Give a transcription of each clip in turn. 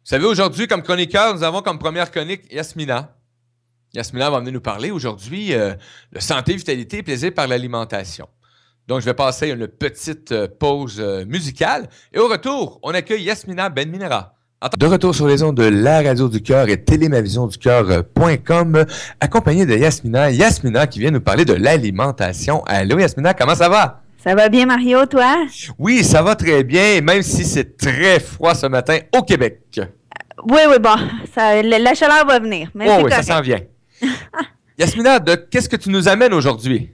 Vous savez, aujourd'hui, comme chroniqueur, nous avons comme première chronique Yasmina. Yasmina va venir nous parler aujourd'hui de santé, vitalité et plaisir par l'alimentation. Donc, je vais passer une petite pause musicale. Et au retour, on accueille Yasmina Benminera. De retour sur les ondes de la Radio du Cœur et télémavisionducœur.com, accompagné de Yasmina. Yasmina qui vient nous parler de l'alimentation. Allô Yasmina, comment ça va? Ça va bien, Mario, toi? Oui, ça va très bien, même si c'est très froid ce matin au Québec. Oui, bon, la chaleur va venir. Mais oui, ça s'en vient. Yasmina, qu'est-ce que tu nous amènes aujourd'hui?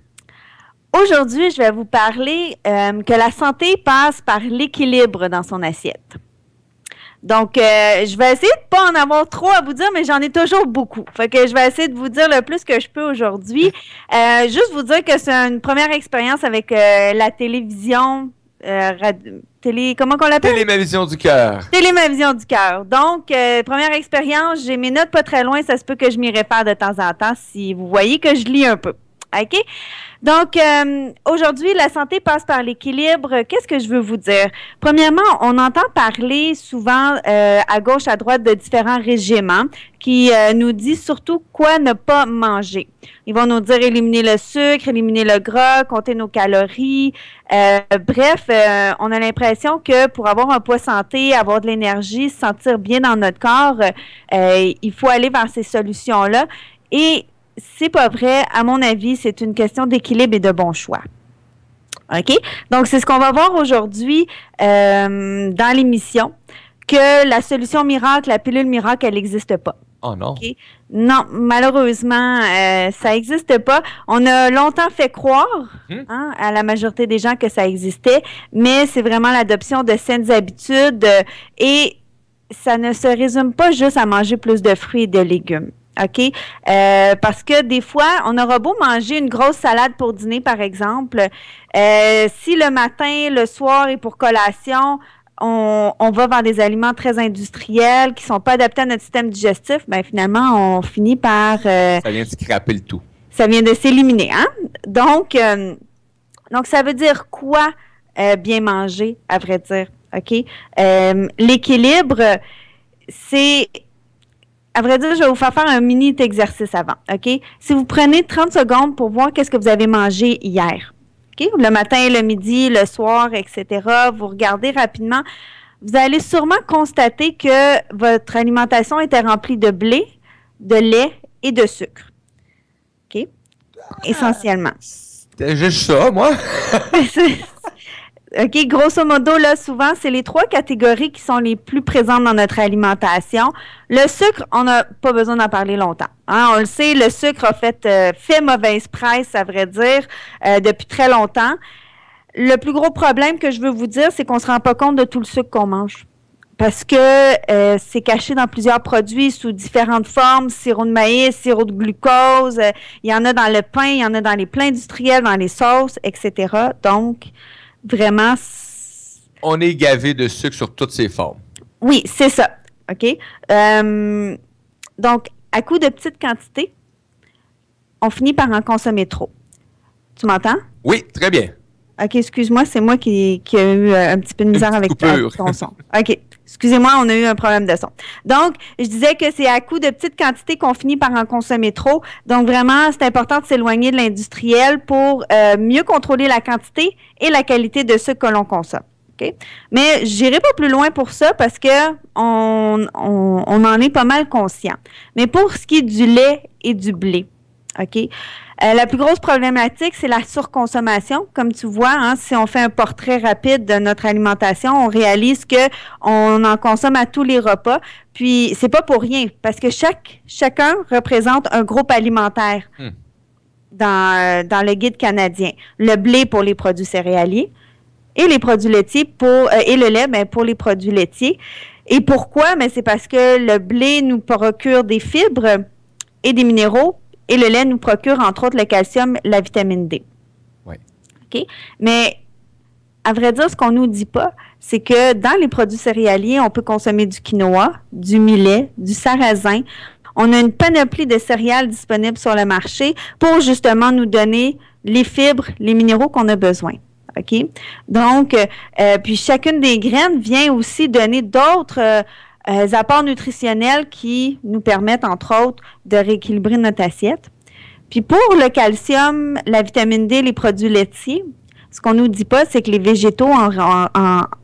Aujourd'hui, je vais vous parler que la santé passe par l'équilibre dans son assiette. Donc, je vais essayer de ne pas en avoir trop à vous dire, mais j'en ai toujours beaucoup. Fait que je vais essayer de vous dire le plus que je peux aujourd'hui. Juste vous dire que c'est une première expérience avec la télévision, comment qu'on l'appelle? Télémavision du cœur. Télémavision du cœur. Donc, première expérience, j'ai mes notes pas très loin, ça se peut que je m'y réfère de temps en temps si vous voyez que je lis un peu. OK? Donc, aujourd'hui, la santé passe par l'équilibre. Qu'est-ce que je veux vous dire? Premièrement, on entend parler souvent à gauche, à droite de différents régimes qui nous disent surtout quoi ne pas manger. Ils vont nous dire éliminer le sucre, éliminer le gras, compter nos calories. Bref, on a l'impression que pour avoir un poids santé, avoir de l'énergie, se sentir bien dans notre corps, il faut aller vers ces solutions-là. Et c'est pas vrai. À mon avis, c'est une question d'équilibre et de bon choix. OK? Donc, c'est ce qu'on va voir aujourd'hui dans l'émission, que la solution miracle, la pilule miracle, elle n'existe pas. Oh non. Okay? Non, malheureusement, ça n'existe pas. On a longtemps fait croire à la majorité des gens que ça existait, mais c'est vraiment l'adoption de saines habitudes et ça ne se résume pas juste à manger plus de fruits et de légumes. OK? Parce que des fois, on aura beau manger une grosse salade pour dîner, par exemple. Si le matin, le soir et pour collation, on va vers des aliments très industriels qui ne sont pas adaptés à notre système digestif, bien finalement, on finit par... ça vient de scraper le tout. Ça vient de s'éliminer, hein? Donc, ça veut dire quoi bien manger, à vrai dire? OK? L'équilibre, c'est... À vrai dire, je vais vous faire un mini exercice avant, OK? Si vous prenez 30 secondes pour voir qu'est-ce que vous avez mangé hier, OK? Le matin, le midi, le soir, etc., vous regardez rapidement, vous allez sûrement constater que votre alimentation était remplie de blé, de lait et de sucre. OK? Essentiellement. C'était juste ça, moi. OK, grosso modo, là, souvent, c'est les 3 catégories qui sont les plus présentes dans notre alimentation. Le sucre, on n'a pas besoin d'en parler longtemps. Hein? On le sait, le sucre a fait mauvaise presse, à vrai dire, depuis très longtemps. Le plus gros problème que je veux vous dire, c'est qu'on ne se rend pas compte de tout le sucre qu'on mange. Parce que c'est caché dans plusieurs produits sous différentes formes, sirop de maïs, sirop de glucose, il y en a dans le pain, il y en a dans les plats industriels, dans les sauces, etc. Donc, vraiment... On est gavé de sucre sur toutes ses formes. Oui, c'est ça. OK? Donc, à coup de petites quantités, on finit par en consommer trop. Tu m'entends? Oui, très bien. OK, excuse-moi, c'est moi qui a eu un petit peu de misère avec ton son. OK, excusez-moi, on a eu un problème de son. Donc, je disais que c'est à coup de petites quantités qu'on finit par en consommer trop. Donc, vraiment, c'est important de s'éloigner de l'industriel pour mieux contrôler la quantité et la qualité de ce que l'on consomme. Okay? Mais je n'irai pas plus loin pour ça parce que on en est pas mal conscient. Mais pour ce qui est du lait et du blé, OK? La plus grosse problématique, c'est la surconsommation. Comme tu vois, hein, si on fait un portrait rapide de notre alimentation, on réalise qu'on en consomme à tous les repas. Puis, c'est pas pour rien, parce que chacun représente un groupe alimentaire dans le guide canadien. Le blé pour les produits céréaliers et les produits laitiers et le lait pour les produits laitiers. Et pourquoi? Mais c'est parce que le blé nous procure des fibres et des minéraux. Et le lait nous procure, entre autres, le calcium, la vitamine D. Oui. OK? Mais, à vrai dire, ce qu'on ne nous dit pas, c'est que dans les produits céréaliers, on peut consommer du quinoa, du millet, du sarrasin. On a une panoplie de céréales disponibles sur le marché pour, justement, nous donner les fibres, les minéraux qu'on a besoin. OK? Donc, puis chacune des graines vient aussi donner d'autres apports nutritionnels qui nous permettent, entre autres, de rééquilibrer notre assiette. Puis pour le calcium, la vitamine D, les produits laitiers, ce qu'on nous dit pas, c'est que les végétaux en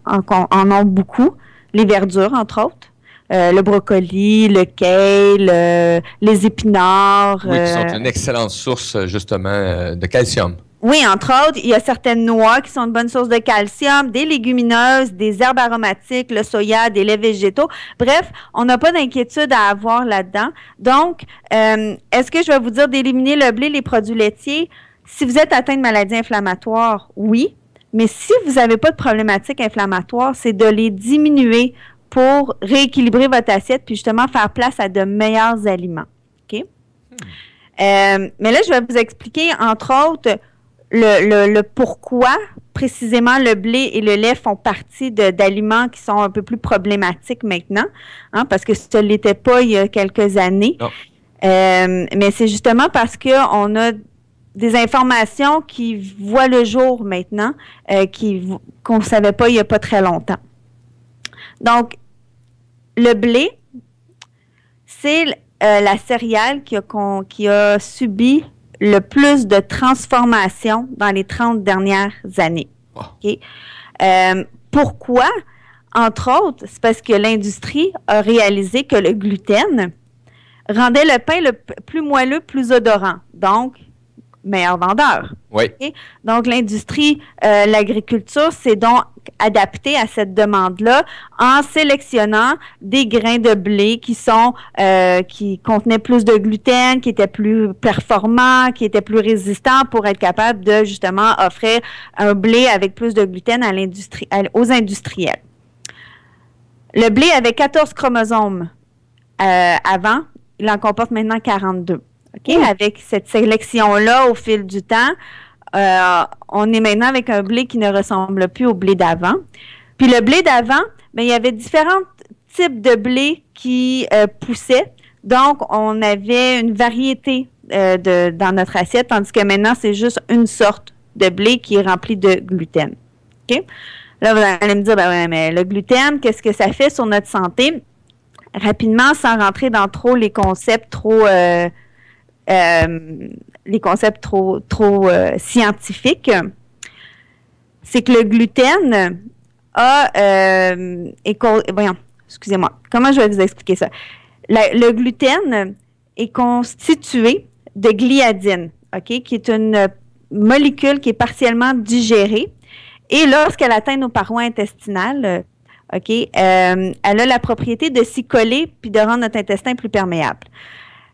ont beaucoup, les verdures, entre autres. Le brocoli, le kale, les épinards. Oui, qui sont une excellente source, justement, de calcium. Oui, entre autres, il y a certaines noix qui sont une bonne source de calcium, des légumineuses, des herbes aromatiques, le soya, des laits végétaux. Bref, on n'a pas d'inquiétude à avoir là-dedans. Donc, est-ce que je vais vous dire d'éliminer le blé, les produits laitiers? Si vous êtes atteint de maladies inflammatoires, oui. Mais si vous n'avez pas de problématique inflammatoire, c'est de les diminuer pour rééquilibrer votre assiette puis justement faire place à de meilleurs aliments. OK? Mais là, je vais vous expliquer, entre autres, le pourquoi précisément le blé et le lait font partie d'aliments qui sont un peu plus problématiques maintenant, hein, parce que ça ne l'était pas il y a quelques années. Mais c'est justement parce qu'on a des informations qui voient le jour maintenant, qu'on ne savait pas il n'y a pas très longtemps. Donc, le blé, c'est la céréale qui a subi le plus de transformations dans les 30 dernières années. Wow. Okay? Pourquoi? Entre autres, c'est parce que l'industrie a réalisé que le gluten rendait le pain plus moelleux, plus odorant. Donc, meilleur vendeur. Oui. Okay? Donc, l'industrie, l'agriculture s'est donc adaptée à cette demande-là en sélectionnant des grains de blé qui contenaient plus de gluten, qui étaient plus performants, qui étaient plus résistants pour être capable de justement offrir un blé avec plus de gluten aux industriels. Le blé avait 14 chromosomes avant, il en comporte maintenant 42. Okay? Avec cette sélection-là, au fil du temps, on est maintenant avec un blé qui ne ressemble plus au blé d'avant. Puis le blé d'avant, bien, il y avait différents types de blé qui poussaient. Donc, on avait une variété dans notre assiette, tandis que maintenant, c'est juste une sorte de blé qui est rempli de gluten. Okay? Là, vous allez me dire, ben ouais, mais le gluten, qu'est-ce que ça fait sur notre santé? Rapidement, sans rentrer dans les concepts trop scientifiques, c'est que le gluten excusez-moi, comment je vais vous expliquer ça? Le gluten est constitué de gliadine, OK, qui est une molécule qui est partiellement digérée. Et lorsqu'elle atteint nos parois intestinales, OK, elle a la propriété de s'y coller puis de rendre notre intestin plus perméable.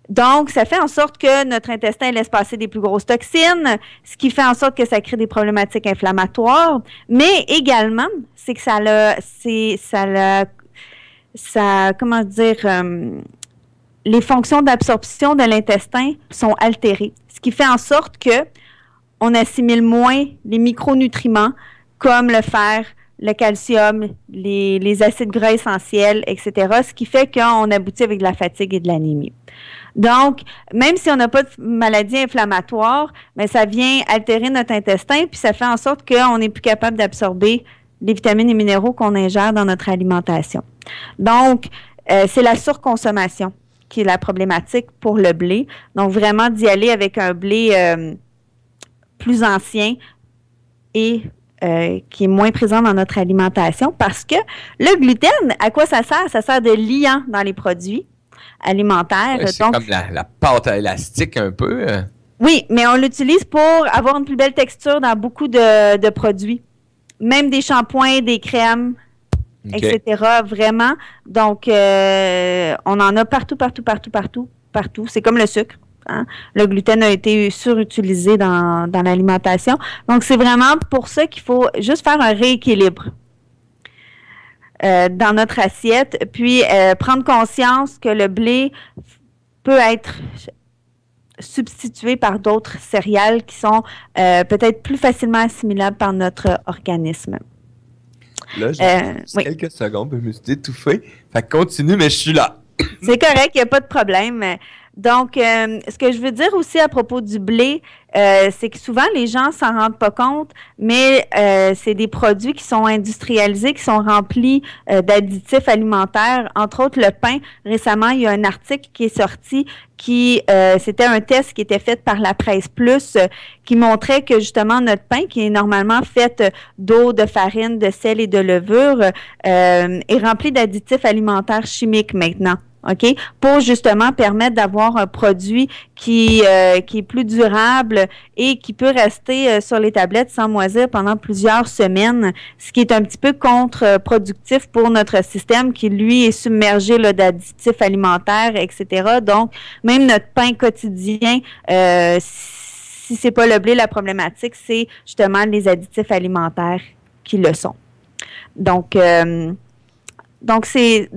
Donc, ça fait en sorte que notre intestin laisse passer des plus grosses toxines, ce qui fait en sorte que ça crée des problématiques inflammatoires, mais également, c'est que les fonctions d'absorption de l'intestin sont altérées, ce qui fait en sorte que on assimile moins les micronutriments comme le fer, le calcium, les acides gras essentiels, etc., ce qui fait qu'on aboutit avec de la fatigue et de l'anémie. Donc, même si on n'a pas de maladie inflammatoire, mais ça vient altérer notre intestin, puis ça fait en sorte qu'on n'est plus capable d'absorber les vitamines et minéraux qu'on ingère dans notre alimentation. Donc, c'est la surconsommation qui est la problématique pour le blé. Donc, vraiment d'y aller avec un blé plus ancien et qui est moins présent dans notre alimentation parce que le gluten, à quoi ça sert? Ça sert de liant dans les produits alimentaires. C'est comme la pâte à élastique un peu. Oui, mais on l'utilise pour avoir une plus belle texture dans beaucoup de produits. Même des shampoings, des crèmes, etc. Vraiment. Donc, on en a partout. C'est comme le sucre. Hein? Le gluten a été surutilisé dans l'alimentation. Donc, c'est vraiment pour ça qu'il faut juste faire un rééquilibre dans notre assiette, puis prendre conscience que le blé peut être substitué par d'autres céréales qui sont peut-être plus facilement assimilables par notre organisme. Là, j'ai quelques secondes, je me suis étouffé. Fait que continue, mais je suis là. C'est correct, il n'y a pas de problème. Donc, ce que je veux dire aussi à propos du blé, c'est que souvent les gens s'en rendent pas compte, mais c'est des produits qui sont industrialisés, qui sont remplis d'additifs alimentaires, entre autres le pain. Récemment, il y a un article qui est sorti c'était un test qui était fait par la Presse Plus qui montrait que justement notre pain, qui est normalement fait d'eau, de farine, de sel et de levure, est rempli d'additifs alimentaires chimiques maintenant. OK? Pour justement permettre d'avoir un produit qui est plus durable et qui peut rester sur les tablettes sans moisir pendant plusieurs semaines, ce qui est un petit peu contre-productif pour notre système qui, lui, est submergé là, d'additifs alimentaires, etc. Donc, même notre pain quotidien, si c'est pas le blé, la problématique, c'est justement les additifs alimentaires qui le sont. Donc c'est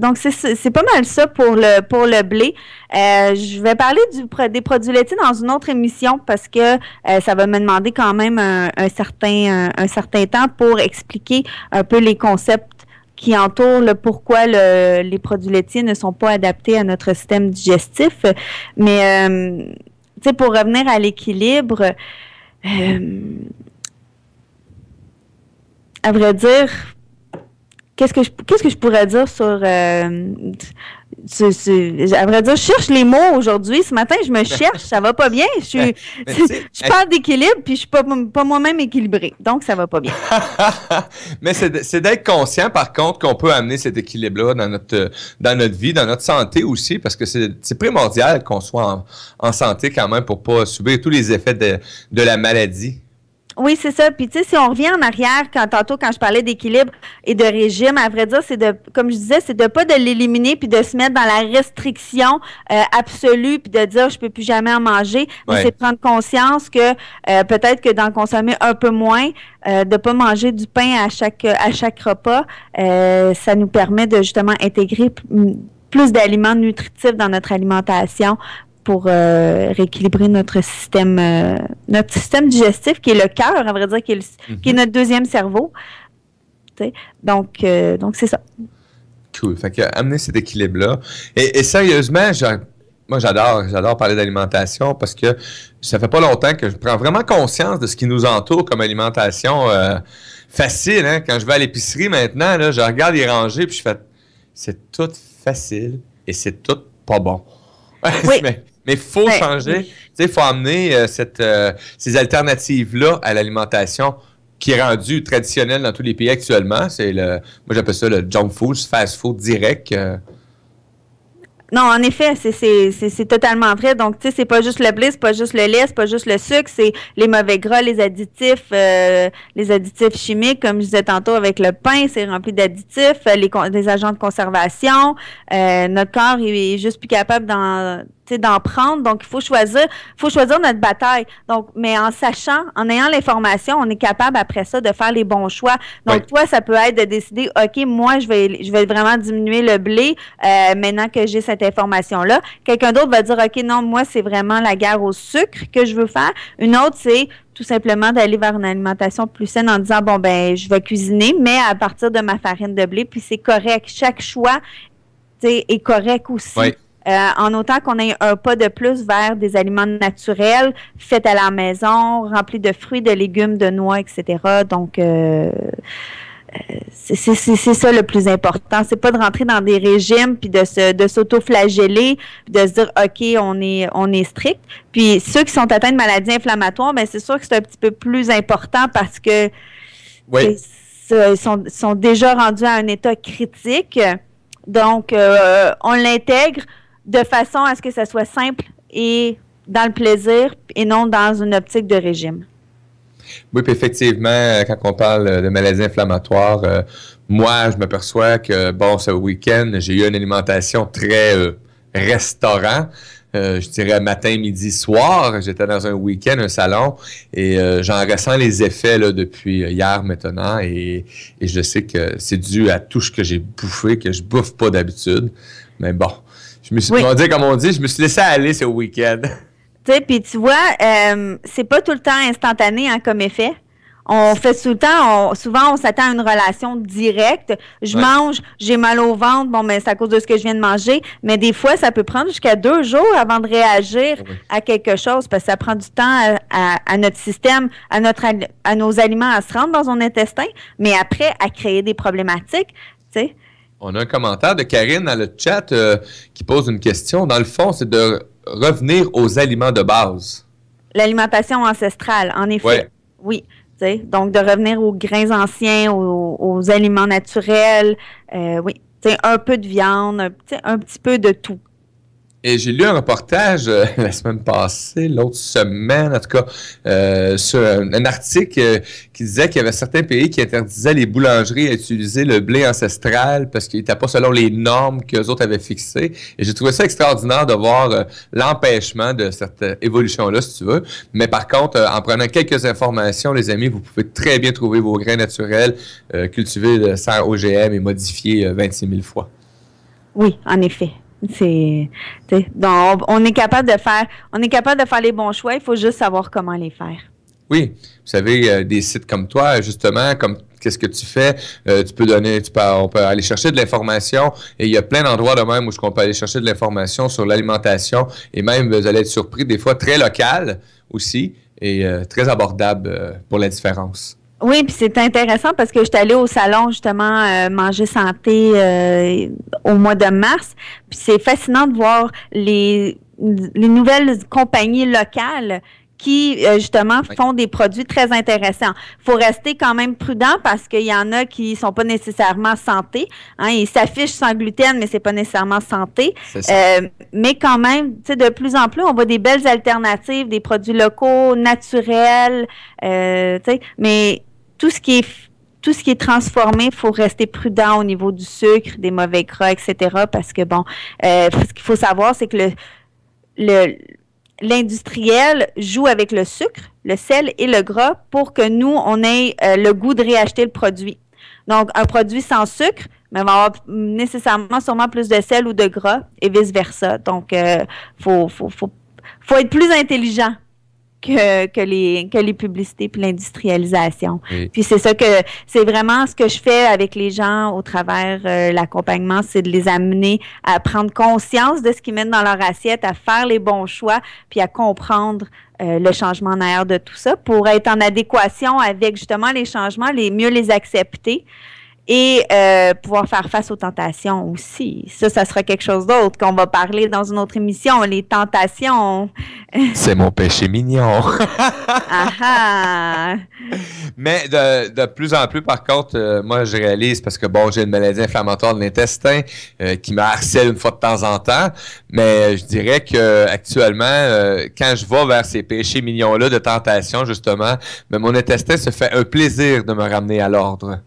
pas mal ça pour le blé. Je vais parler des produits laitiers dans une autre émission parce que ça va me demander quand même un certain temps pour expliquer un peu les concepts qui entourent le pourquoi les produits laitiers ne sont pas adaptés à notre système digestif. Mais tu sais, pour revenir à l'équilibre, à vrai dire, qu'est-ce que je pourrais dire sur à vrai dire, je cherche les mots aujourd'hui. Ce matin, je me cherche, ça va pas bien. Je parle d'équilibre, puis je suis pas moi-même équilibrée. Donc, ça va pas bien. Mais c'est d'être conscient, par contre, qu'on peut amener cet équilibre-là dans notre vie, dans notre santé aussi, parce que c'est primordial qu'on soit en santé quand même pour pas subir tous les effets de la maladie. Oui, c'est ça. Puis, tu sais, si on revient en arrière, tantôt, quand je parlais d'équilibre et de régime, à vrai dire, comme je disais, c'est pas de l'éliminer puis de se mettre dans la restriction absolue puis de dire je peux plus jamais en manger. Mais c'est de prendre conscience que peut-être que d'en consommer un peu moins, de pas manger du pain à chaque repas, ça nous permet de justement intégrer plus d'aliments nutritifs dans notre alimentation pour rééquilibrer notre système digestif, qui est le cœur, à vrai dire, qui est notre deuxième cerveau. Donc c'est ça. Cool. Fait que amener cet équilibre-là. Et sérieusement, moi, j'adore parler d'alimentation parce que ça fait pas longtemps que je prends vraiment conscience de ce qui nous entoure comme alimentation facile. Hein? Quand je vais à l'épicerie maintenant, là, je regarde les rangées puis je fais c'est tout facile et c'est tout pas bon. Oui. Mais il faut changer. Il faut amener ces alternatives-là à l'alimentation qui est rendue traditionnelle dans tous les pays actuellement. Moi, j'appelle ça le junk food, fast food direct. Non, en effet, c'est totalement vrai. Donc, tu sais, c'est pas juste le blé, c'est pas juste le lait, c'est pas juste le sucre, c'est les mauvais gras, les additifs chimiques, comme je disais tantôt avec le pain, c'est rempli d'additifs, des agents de conservation. Notre corps est juste plus capable d'en prendre. Donc, il faut choisir notre bataille. Donc, mais en ayant l'information, on est capable après ça de faire les bons choix. Donc, toi, ça peut être de décider, OK, moi, je vais vraiment diminuer le blé maintenant que j'ai cette information-là. Quelqu'un d'autre va dire, OK, non, moi, c'est vraiment la guerre au sucre que je veux faire. Une autre, c'est tout simplement d'aller vers une alimentation plus saine en disant, bon, ben, je vais cuisiner, mais à partir de ma farine de blé, puis c'est correct. Chaque choix, est correct aussi. Oui. En autant qu'on ait un pas de plus vers des aliments naturels, faits à la maison, remplis de fruits, de légumes, de noix, etc. Donc, c'est ça le plus important. C'est pas de rentrer dans des régimes puis de s'auto-flageller puis de se dire OK, on est strict. Puis ceux qui sont atteints de maladies inflammatoires, ben c'est sûr que c'est un petit peu plus important parce que sont déjà rendus à un état critique. Donc, on l'intègre de façon à ce que ça soit simple et dans le plaisir et non dans une optique de régime. Oui, puis effectivement, quand on parle de maladies inflammatoires, moi, je m'aperçois que, ce week-end, j'ai eu une alimentation très restaurant. Je dirais matin, midi, soir. J'étais dans un week-end, un salon, et j'en ressens les effets là, depuis hier maintenant. Et je sais que c'est dû à tout ce que j'ai bouffé, que je bouffe pas d'habitude. Mais bon, je me suis je me suis laissé aller ce week-end. Tu sais, puis tu vois, c'est pas tout le temps instantané comme effet. On fait tout le temps, souvent on s'attend à une relation directe. Je mange, j'ai mal au ventre, bon, mais c'est à cause de ce que je viens de manger. Mais des fois, ça peut prendre jusqu'à 2 jours avant de réagir à quelque chose, parce que ça prend du temps à notre système, à nos aliments à se rendre dans son intestin, mais après, à créer des problématiques, tu sais. On a un commentaire de Karine dans le chat qui pose une question. Dans le fond, c'est de revenir aux aliments de base. L'alimentation ancestrale, en effet. Oui. T'sais, donc, de revenir aux grains anciens, aux aliments naturels, oui, un peu de viande, un petit peu de tout. Et j'ai lu un reportage la semaine passée, l'autre semaine, en tout cas, sur un article qui disait qu'il y avait certains pays qui interdisaient les boulangeries à utiliser le blé ancestral parce qu'il n'était pas selon les normes qu'eux autres avaient fixées. Et j'ai trouvé ça extraordinaire de voir l'empêchement de cette évolution-là, si tu veux. Mais par contre, en prenant quelques informations, les amis, vous pouvez très bien trouver vos grains naturels cultivés sans OGM et modifiés 26 000 fois. Oui, en effet. Donc, on est capable de faire les bons choix, il faut juste savoir comment les faire. Oui, vous savez, des sites comme toi, justement, comme qu'est-ce que tu fais, on peut aller chercher de l'information et il y a plein d'endroits de même où on peut aller chercher de l'information sur l'alimentation et même, vous allez être surpris, des fois très local aussi et très abordable pour la différence. Oui, puis c'est intéressant parce que j'étais allée au salon, justement, Manger Santé au mois de mars. Puis c'est fascinant de voir les nouvelles compagnies locales qui, justement, font des produits très intéressants. Il faut rester quand même prudent parce qu'il y en a qui ne sont pas nécessairement santé. Hein, ils s'affichent sans gluten, mais c'est pas nécessairement santé. Mais quand même, tu sais, de plus en plus, on voit des belles alternatives, des produits locaux, naturels, tu sais, mais tout ce qui est transformé, il faut rester prudent au niveau du sucre, des mauvais gras, etc. Parce que, bon, ce qu'il faut savoir, c'est que l'industriel joue avec le sucre, le sel et le gras pour que nous, on ait le goût de réacheter le produit. Donc, un produit sans sucre, mais va avoir nécessairement sûrement plus de sel ou de gras et vice-versa. Donc, faut être plus intelligent que les publicités puis l'industrialisation. Oui. Puis c'est vraiment ce que je fais avec les gens au travers l'accompagnement, c'est de les amener à prendre conscience de ce qu'ils mettent dans leur assiette, à faire les bons choix, puis à comprendre le changement en arrière de tout ça pour être en adéquation avec justement les changements, mieux les accepter et pouvoir faire face aux tentations aussi. Ça sera quelque chose d'autre qu'on va parler dans une autre émission. Les tentations. C'est mon péché mignon. Ah. Mais de plus en plus, par contre, moi, je réalise, parce que, bon, j'ai une maladie inflammatoire de l'intestin qui me harcèle une fois de temps en temps, mais je dirais que actuellement, quand je vais vers ces péchés mignons-là de tentation, justement, mais mon intestin se fait un plaisir de me ramener à l'ordre.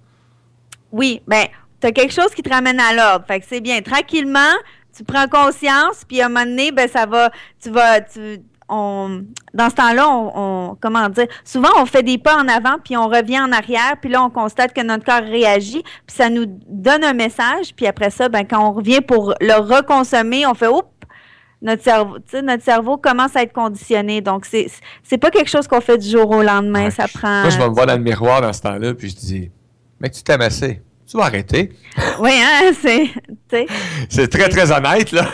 Oui, bien, tu as quelque chose qui te ramène à l'ordre. Fait que c'est bien. Tranquillement, tu prends conscience, puis à un moment donné, ben, dans ce temps-là, comment dire, souvent on fait des pas en avant, puis on revient en arrière, puis là, on constate que notre corps réagit, puis ça nous donne un message, puis après ça, ben, quand on revient pour le reconsommer, on fait « Oups! » Notre cerveau commence à être conditionné. Donc, c'est pas quelque chose qu'on fait du jour au lendemain. Ouais. Ça prend... Moi, je vais me voir dans le miroir dans ce temps-là, puis je dis... Mec, tu t'aimes assez. Tu vas arrêter. Oui, hein, c'est très, très honnête, là.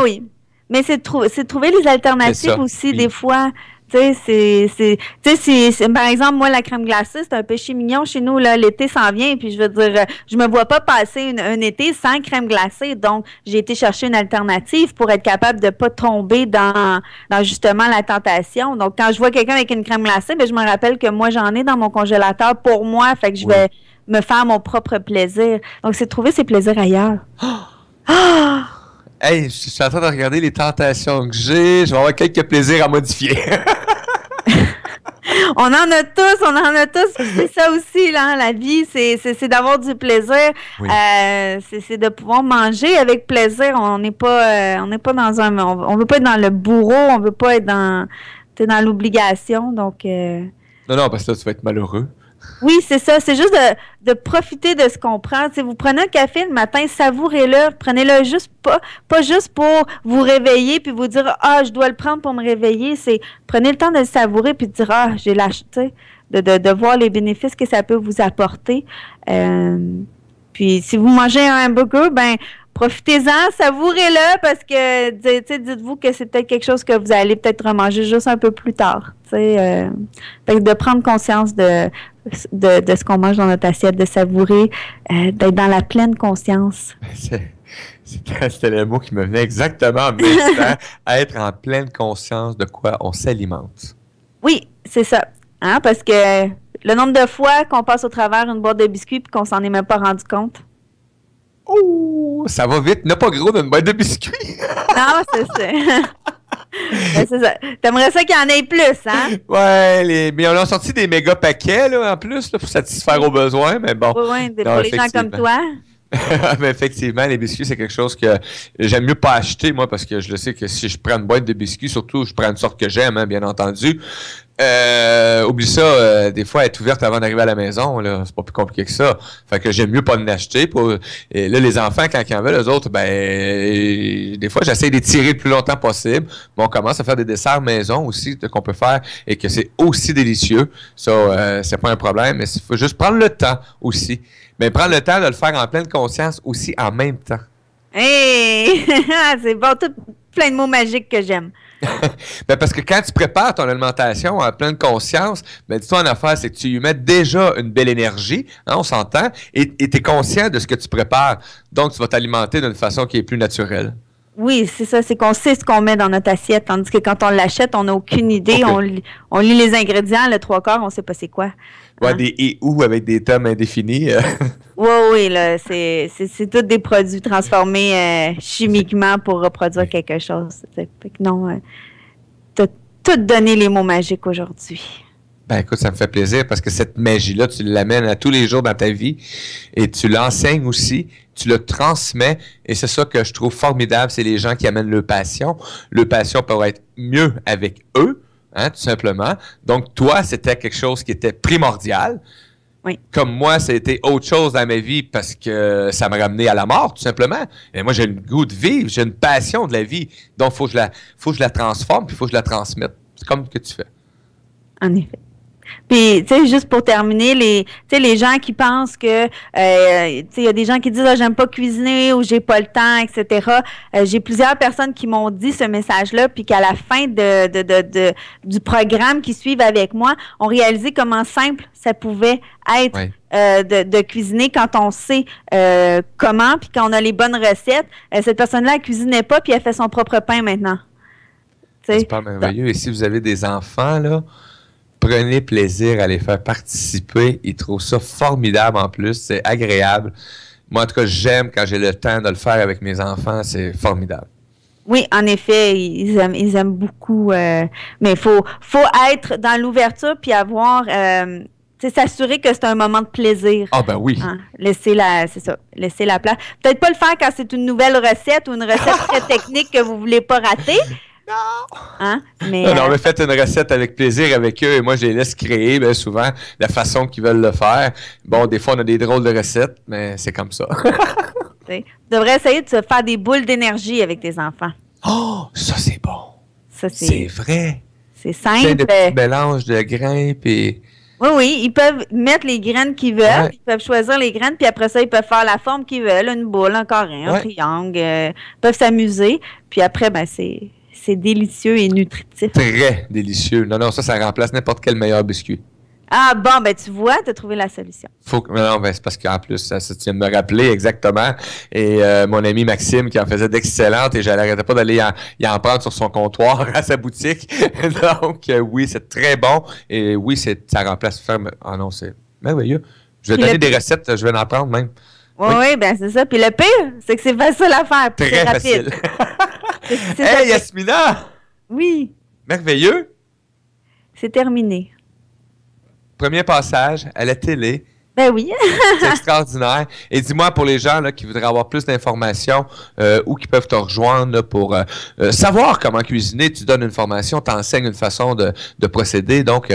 Oui. Mais c'est de trouver les alternatives aussi, des fois. Par exemple, moi, la crème glacée, c'est un péché mignon chez nous, là. L'été s'en vient, puis je veux dire, je me vois pas passer un été sans crème glacée. Donc, j'ai été chercher une alternative pour être capable de pas tomber dans justement la tentation. Donc, quand je vois quelqu'un avec une crème glacée, ben, je me rappelle que moi, j'en ai dans mon congélateur pour moi. Fait que je vais me faire mon propre plaisir. Donc, c'est de trouver ses plaisirs ailleurs. Ah! Hey, je suis en train de regarder les tentations que j'ai. Je vais avoir quelques plaisirs à modifier. On en a tous. C'est ça aussi, là, la vie, c'est d'avoir du plaisir. Oui. C'est de pouvoir manger avec plaisir. On n'est pas dans on veut pas être dans le bourreau, on veut pas être dans l'obligation. Donc. Non, parce que là, tu vas être malheureux. Oui, c'est ça. C'est juste de profiter de ce qu'on prend. Tu sais, vous prenez un café le matin, savourez-le. Prenez-le juste pas juste pour vous réveiller puis vous dire ah, je dois le prendre pour me réveiller. C'est prenez le temps de le savourer puis de dire ah, j'ai l'acheté. De voir les bénéfices que ça peut vous apporter. Puis si vous mangez un hamburger, ben profitez-en, savourez-le parce que dites-vous que c'est peut-être quelque chose que vous allez peut-être remanger juste un peu plus tard. De prendre conscience de ce qu'on mange dans notre assiette, de savourer, d'être dans la pleine conscience. C'était le mot qui me venait exactement en même temps, être en pleine conscience de quoi on s'alimente. Oui, c'est ça. Hein, parce que le nombre de fois qu'on passe au travers une boîte de biscuits et qu'on s'en est même pas rendu compte. Oh, ça va vite. N'a pas gros d'une boîte de biscuits. Non, c'est ça. Ben, c'est ça. T'aimerais ça qu'il y en ait plus, hein? Ouais, mais on a sorti des méga paquets, là, en plus, là, pour satisfaire aux besoins, mais bon. Oui, pour les gens comme toi. Mais effectivement, les biscuits, c'est quelque chose que j'aime mieux pas acheter, moi, parce que je le sais que si je prends une boîte de biscuits, surtout, je prends une sorte que j'aime, hein, bien entendu. Oublie ça, des fois, elle est ouverte avant d'arriver à la maison, là, c'est pas plus compliqué que ça. Fait que j'aime mieux pas en acheter. Et là, les enfants, quand ils en veulent, eux autres, ben, des fois, j'essaie d'étirer le plus longtemps possible. Mais on commence à faire des desserts maison aussi, qu'on peut faire, et que c'est aussi délicieux. Ça, c'est pas un problème, mais il faut juste prendre le temps aussi. Mais prendre le temps de le faire en pleine conscience aussi en même temps. Hey! C'est bon, tout plein de mots magiques que j'aime. Ben parce que quand tu prépares ton alimentation en pleine conscience, ben dis-toi en affaire, c'est que tu y mets déjà une belle énergie, hein, on s'entend, et tu es conscient de ce que tu prépares. Donc, tu vas t'alimenter d'une façon qui est plus naturelle. Oui, c'est ça, c'est qu'on sait ce qu'on met dans notre assiette, tandis que quand on l'achète, on n'a aucune idée, Okay. on lit les ingrédients, le 3/4, on ne sait pas c'est quoi. Ouais, Hein? des et ou avec des termes indéfinis. Oui, là, c'est tous des produits transformés chimiquement pour reproduire quelque chose. Fait que non, t'as tout donné les mots magiques aujourd'hui. Ben écoute, ça me fait plaisir parce que cette magie-là, tu l'amènes à tous les jours dans ta vie et tu l'enseignes aussi, tu le transmets et c'est ça que je trouve formidable, c'est les gens qui amènent leur passion. Leur passion peut être mieux avec eux, hein, tout simplement. Donc toi, c'était quelque chose qui était primordial. Oui. Comme moi, c'était autre chose dans ma vie parce que ça m'a ramené à la mort, tout simplement. Et moi, j'ai le goût de vivre, j'ai une passion de la vie. Donc, faut que je la transforme puis il faut que je la transmette. C'est comme que tu fais. En effet. Puis, tu sais, juste pour terminer, les gens qui pensent que, tu sais, il y a des gens qui disent, ah, j'aime pas cuisiner ou j'ai pas le temps, etc. J'ai plusieurs personnes qui m'ont dit ce message-là, puis qu'à la fin du programme qui suivent avec moi, ont réalisé comment simple ça pouvait être Ouais. de cuisiner quand on sait comment, puis quand on a les bonnes recettes. Cette personne-là, elle cuisinait pas, puis elle fait son propre pain maintenant. Tu sais. C'est pas merveilleux. Et si vous avez des enfants, là, prenez plaisir à les faire participer. Ils trouvent ça formidable en plus. C'est agréable. Moi, en tout cas, j'aime quand j'ai le temps de le faire avec mes enfants. C'est formidable. Oui, en effet, ils aiment beaucoup. Mais il faut être dans l'ouverture puis avoir, tu sais, s'assurer que c'est un moment de plaisir. Ah ben oui. Hein, laisser la place. Peut-être pas le faire quand c'est une nouvelle recette ou une recette très technique que vous voulez pas rater. Non! Hein? Mais, Non, on a fait une recette avec plaisir avec eux et moi, je les laisse créer, bien souvent, la façon qu'ils veulent le faire. Bon, des fois, on a des drôles de recettes, mais c'est comme ça. tu devrais essayer de se faire des boules d'énergie avec tes enfants. Oh, ça, c'est bon. Ça, C'est vrai. c'est Plein simple. de petits mélanges de grains, puis... Oui, ils peuvent mettre les graines qu'ils veulent, Ouais. ils peuvent choisir les graines, puis après ça, ils peuvent faire la forme qu'ils veulent, une boule, un carré, un Ouais. triangle, ils peuvent s'amuser, puis après, ben c'est délicieux et nutritif. Très délicieux. Non, ça remplace n'importe quel meilleur biscuit. Ah bon, ben tu vois, tu as trouvé la solution. Non, ben, c'est parce qu'en plus, ça tu viens de me rappeler exactement. Et mon ami Maxime qui en faisait d'excellentes et je n'arrêtais pas d'aller y en prendre sur son comptoir à sa boutique. Donc, oui, c'est très bon. Et oui, ça remplace ferme. Ah non, c'est merveilleux. Je vais Puis donner des recettes, je vais en prendre même. Oui, ben c'est ça. Puis le pire, c'est que c'est facile à faire, puis c'est Très rapide. facile. C'est Hey, ça. Yasmina! Oui, Merveilleux! c'est terminé. Premier passage à la télé. Ben oui. C'est extraordinaire. Et dis-moi, pour les gens là, qui voudraient avoir plus d'informations, où qui peuvent te rejoindre là, pour savoir comment cuisiner, tu donnes une formation, tu enseignes une façon de procéder. Donc,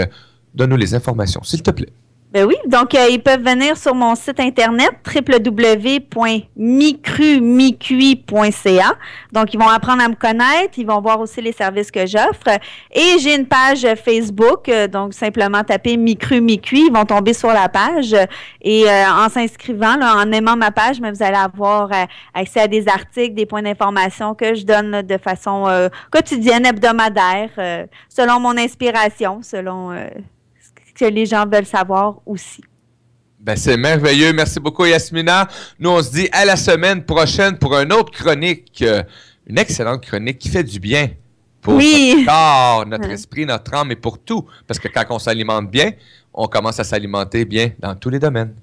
donne-nous les informations, s'il te plaît. Ben oui, donc ils peuvent venir sur mon site internet www.micrumicui.ca. Donc ils vont apprendre à me connaître, ils vont voir aussi les services que j'offre. Et j'ai une page Facebook, donc simplement taper Micrumicui, ils vont tomber sur la page. Et en s'inscrivant, là, en aimant ma page, mais vous allez avoir accès à des articles, des points d'information que je donne là, de façon quotidienne, hebdomadaire, selon mon inspiration, selon que les gens veulent savoir aussi. Ben, c'est merveilleux. Merci beaucoup, Yasmina. Nous, on se dit à la semaine prochaine pour une autre chronique, une excellente chronique qui fait du bien pour notre corps, notre esprit, notre âme et pour tout. Parce que quand on s'alimente bien, on commence à s'alimenter bien dans tous les domaines.